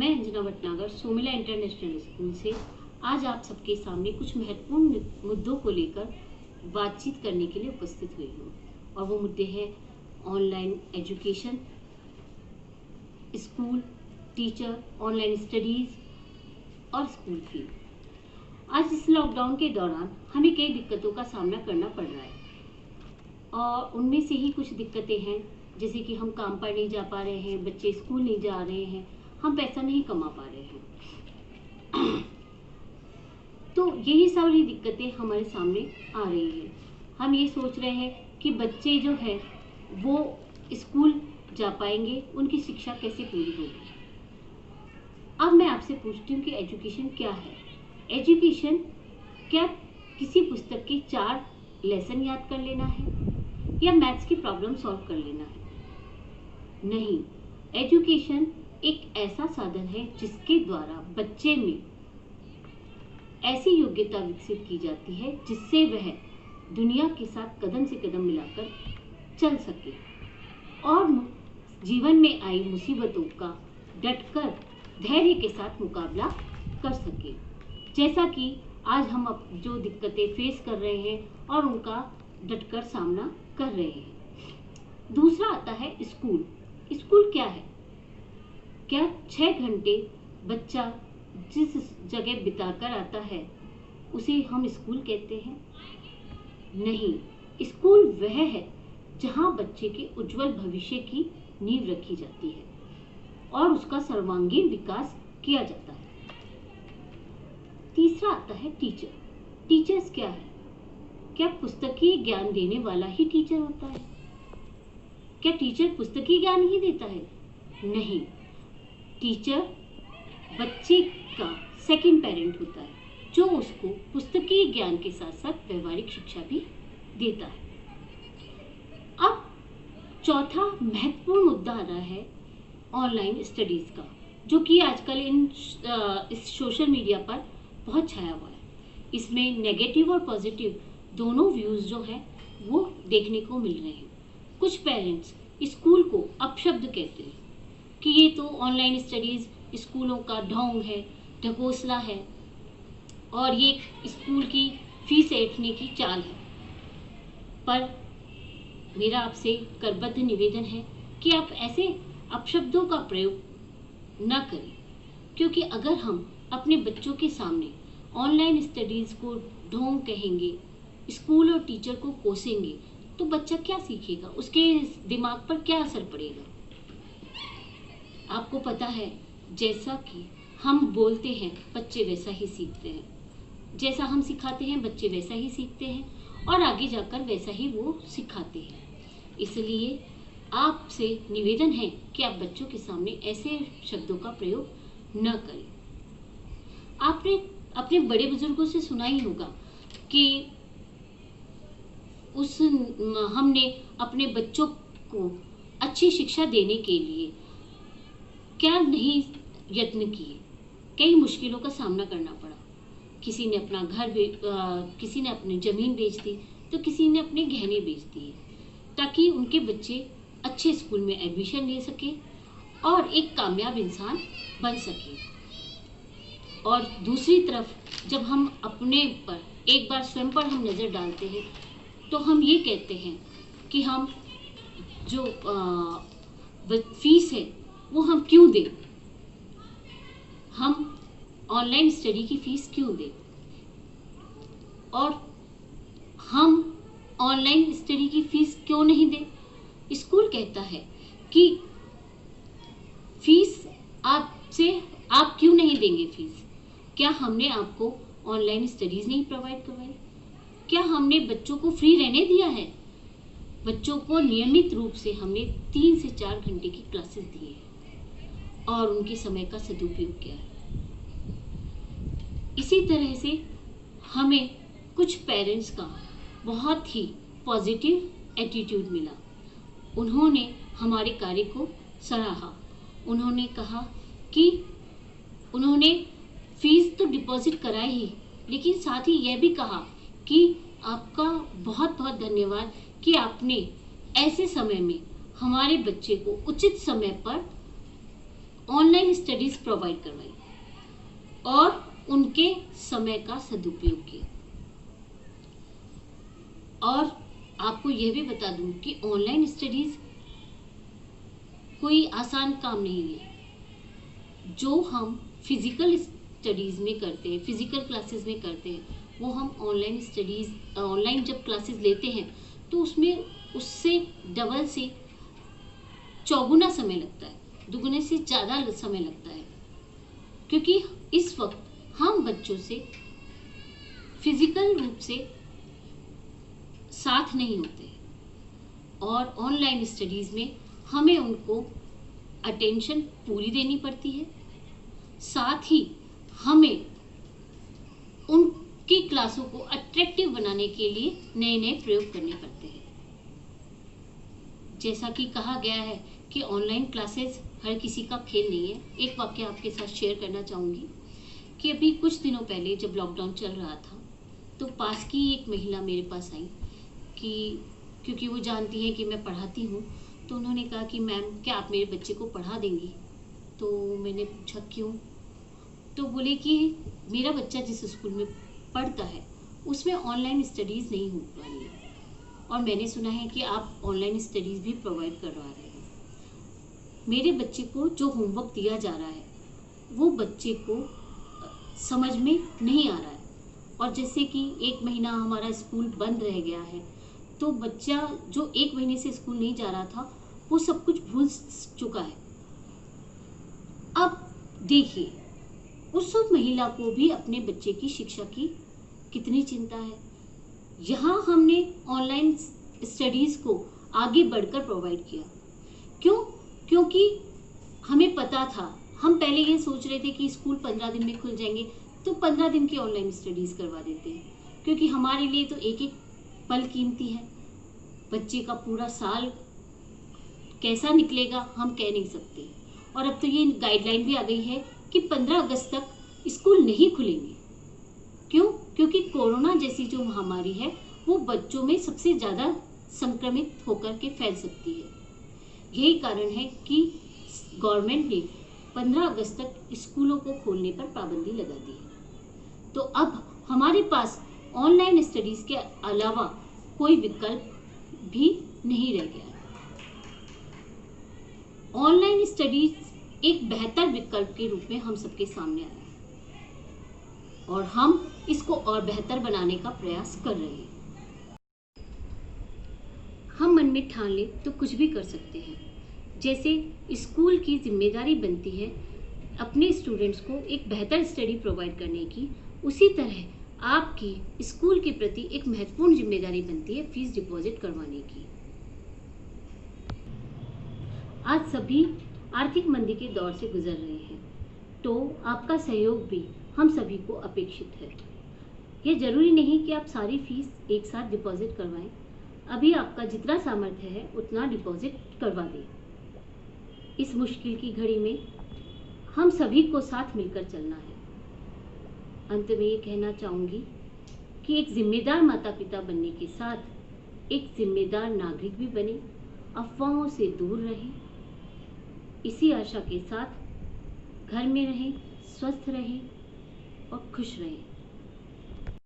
मैं Anjana Bhatnagar सोमिला international school से आज आप सबके सामने कुछ महत्वपूर्ण मुद्दों को लेकर बातचीत करने के लिए उपस्थित हुई हूँ। और वो मुद्दे हैं online education, school, teacher, online studies और स्कूल फी। आज इस लॉकडाउन के दौरान हमें कई दिक्कतों का सामना करना पड़ रहा है और उनमें से ही कुछ दिक्कतें हैं जैसे कि हम काम पर नहीं जा पा रहे हैं, बच्चे स्कूल नहीं जा रहे हैं, हम पैसा नहीं कमा पा रहे हैं। तो यही सारी दिक्कतें हमारे सामने आ रही हैं। हम ये सोच रहे हैं कि बच्चे जो है वो स्कूल जा पाएंगे, उनकी शिक्षा कैसे पूरी होगी। अब मैं आपसे पूछती हूँ कि एजुकेशन क्या है। एजुकेशन क्या किसी पुस्तक के 4 लेसन याद कर लेना है या मैथ्स की प्रॉब्लम सॉल्व कर लेना है? नहीं, एजुकेशन एक ऐसा साधन है जिसके द्वारा बच्चे में ऐसी योग्यता विकसित की जाती है जिससे वह दुनिया के साथ कदम से कदम मिलाकर चल सके और जीवन में आई मुसीबतों का डटकर धैर्य के साथ मुकाबला कर सके। जैसा कि आज हम जो दिक्कतें फेस कर रहे हैं और उनका डटकर सामना कर रहे हैं। दूसरा आता है स्कूल। स्कूल क्या है? क्या 6 घंटे बच्चा जिस जगह बिताकर आता है उसे हम स्कूल कहते हैं? नहीं, स्कूल वह है जहां बच्चे के उज्जवल भविष्य की नींव रखी जाती है और उसका सर्वांगीण विकास किया जाता है। तीसरा आता है टीचर। टीचर्स क्या है? क्या पुस्तकीय ज्ञान देने वाला ही टीचर होता है? क्या टीचर पुस्तकीय ज्ञान ही देता है? नहीं, टीचर बच्चे का सेकंड पेरेंट होता है जो उसको पुस्तकीय ज्ञान के साथ साथ व्यवहारिक शिक्षा भी देता है। अब चौथा महत्वपूर्ण मुद्दा आ रहा है ऑनलाइन स्टडीज का, जो कि आजकल इस सोशल मीडिया पर बहुत छाया हुआ है। इसमें नेगेटिव और पॉजिटिव दोनों व्यूज जो हैं वो देखने को मिल रहे हैं। कुछ पेरेंट्स स्कूल को अपशब्द कहते हैं कि ये तो ऑनलाइन स्टडीज स्कूलों का ढोंग है, ढकोसला है और ये स्कूल की फीस ऐंठने की चाल है। पर मेरा आपसे करबद्ध निवेदन है कि आप ऐसे अपशब्दों का प्रयोग न करें, क्योंकि अगर हम अपने बच्चों के सामने ऑनलाइन स्टडीज़ को ढोंग कहेंगे, स्कूल और टीचर को कोसेंगे, तो बच्चा क्या सीखेगा? उसके दिमाग पर क्या असर पड़ेगा? आपको पता है, जैसा कि हम बोलते हैं बच्चे वैसा ही सीखते हैं, जैसा हम सिखाते हैं बच्चे वैसा ही सीखते हैं और आगे जाकर वैसा ही वो सिखाते हैं। इसलिए आपसे निवेदन है कि आप बच्चों के सामने ऐसे शब्दों का प्रयोग न करें। आपने अपने बड़े बुजुर्गों से सुना ही होगा कि हमने अपने बच्चों को अच्छी शिक्षा देने के लिए क्या नहीं यत्न किए, कई मुश्किलों का सामना करना पड़ा। किसी ने अपना किसी ने अपनी ज़मीन बेच दी, तो किसी ने अपने गहने बेच दिए ताकि उनके बच्चे अच्छे स्कूल में एडमिशन ले सके और एक कामयाब इंसान बन सके। और दूसरी तरफ जब हम अपने पर एक बार स्वयं पर हम नज़र डालते हैं तो हम ये कहते हैं कि हम जो फीस है वो हम क्यों दें, हम ऑनलाइन स्टडी की फीस क्यों दें, और हम ऑनलाइन स्टडी की फीस क्यों नहीं दें। स्कूल कहता है कि फीस आप क्यों नहीं देंगे फीस? क्या हमने आपको ऑनलाइन स्टडीज नहीं प्रोवाइड करवाई? क्या हमने बच्चों को फ्री रहने दिया है? बच्चों को नियमित रूप से हमने 3 से 4 घंटे की क्लासेस दी है और उनके समय का सदुपयोग किया है। इसी तरह से हमें कुछ पेरेंट्स का बहुत ही पॉजिटिव एटीट्यूड मिला। उन्होंने हमारे कार्य को सराहा। उन्होंने कहा कि उन्होंने फीस तो डिपॉजिट कराई ही, लेकिन साथ ही यह भी कहा कि आपका बहुत बहुत धन्यवाद कि आपने ऐसे समय में हमारे बच्चे को उचित समय पर ऑनलाइन स्टडीज प्रोवाइड करवाई और उनके समय का सदुपयोग किया। और आपको यह भी बता दूं कि ऑनलाइन स्टडीज कोई आसान काम नहीं है। जो हम फिजिकल स्टडीज में करते हैं, फिजिकल क्लासेस में करते हैं, वो हम ऑनलाइन जब क्लासेस लेते हैं तो उसमें उससे डबल से चौगुना समय लगता है, दुगने से ज़्यादा समय लगता है, क्योंकि इस वक्त हम बच्चों से फिजिकल रूप से साथ नहीं होते और ऑनलाइन स्टडीज़ में हमें उनको अटेंशन पूरी देनी पड़ती है। साथ ही हमें उनकी क्लासों को अट्रैक्टिव बनाने के लिए नए नए प्रयोग करने पड़ते हैं। जैसा कि कहा गया है कि ऑनलाइन क्लासेस हर किसी का खेल नहीं है। एक वाक्य आपके साथ शेयर करना चाहूँगी कि अभी कुछ दिनों पहले जब लॉकडाउन चल रहा था तो पास की एक महिला मेरे पास आई कि क्योंकि वो जानती है कि मैं पढ़ाती हूँ, तो उन्होंने कहा कि मैम क्या आप मेरे बच्चे को पढ़ा देंगी। तो मैंने पूछा क्यों। तो बोले कि मेरा बच्चा जिस स्कूल में पढ़ता है उसमें ऑनलाइन स्टडीज़ नहीं हो पा रही है और मैंने सुना है कि आप ऑनलाइन स्टडीज़ भी प्रोवाइड करवा रहे हैं। मेरे बच्चे को जो होमवर्क दिया जा रहा है वो बच्चे को समझ में नहीं आ रहा है और जैसे कि एक महीना हमारा स्कूल बंद रह गया है तो बच्चा जो एक महीने से स्कूल नहीं जा रहा था वो सब कुछ भूल चुका है। अब देखिए उस महिला को भी अपने बच्चे की शिक्षा की कितनी चिंता है। यहाँ हमने ऑनलाइन स्टडीज़ को आगे बढ़कर प्रोवाइड किया। क्यों? क्योंकि हमें पता था, हम पहले ये सोच रहे थे कि स्कूल 15 दिन में खुल जाएंगे तो 15 दिन की ऑनलाइन स्टडीज़ करवा देते हैं, क्योंकि हमारे लिए तो एक एक पल कीमती है। बच्चे का पूरा साल कैसा निकलेगा हम कह नहीं सकते। और अब तो ये गाइडलाइन भी आ गई है कि 15 अगस्त तक स्कूल नहीं खुलेंगे। क्यों? क्योंकि कोरोना जैसी जो महामारी है वो बच्चों में सबसे ज़्यादा संक्रमित होकर के फैल सकती है। यही कारण है कि गवर्नमेंट ने 15 अगस्त तक स्कूलों को खोलने पर पाबंदी लगा दी है। तो अब हमारे पास ऑनलाइन स्टडीज़ के अलावा कोई विकल्प भी नहीं रह गया है। ऑनलाइन स्टडीज एक बेहतर विकल्प के रूप में हम सबके सामने आया है और हम इसको और बेहतर बनाने का प्रयास कर रहे हैं। हम मन में ठान ले तो कुछ भी कर सकते हैं। जैसे स्कूल की जिम्मेदारी बनती है अपने स्टूडेंट्स को एक बेहतर स्टडी प्रोवाइड करने की, उसी तरह आपकी स्कूल के प्रति एक महत्वपूर्ण जिम्मेदारी बनती है फीस डिपॉजिट करवाने की। आज सभी आर्थिक मंदी के दौर से गुजर रहे हैं, तो आपका सहयोग भी हम सभी को अपेक्षित है। ये जरूरी नहीं कि आप सारी फीस एक साथ डिपॉजिट करवाएं। अभी आपका जितना सामर्थ्य है उतना डिपॉजिट करवा दें। इस मुश्किल की घड़ी में हम सभी को साथ मिलकर चलना है। अंत में ये कहना चाहूँगी कि एक जिम्मेदार माता पिता बनने के साथ एक जिम्मेदार नागरिक भी बने, अफवाहों से दूर रहें। इसी आशा के साथ घर में रहें, स्वस्थ रहें और खुश रहें।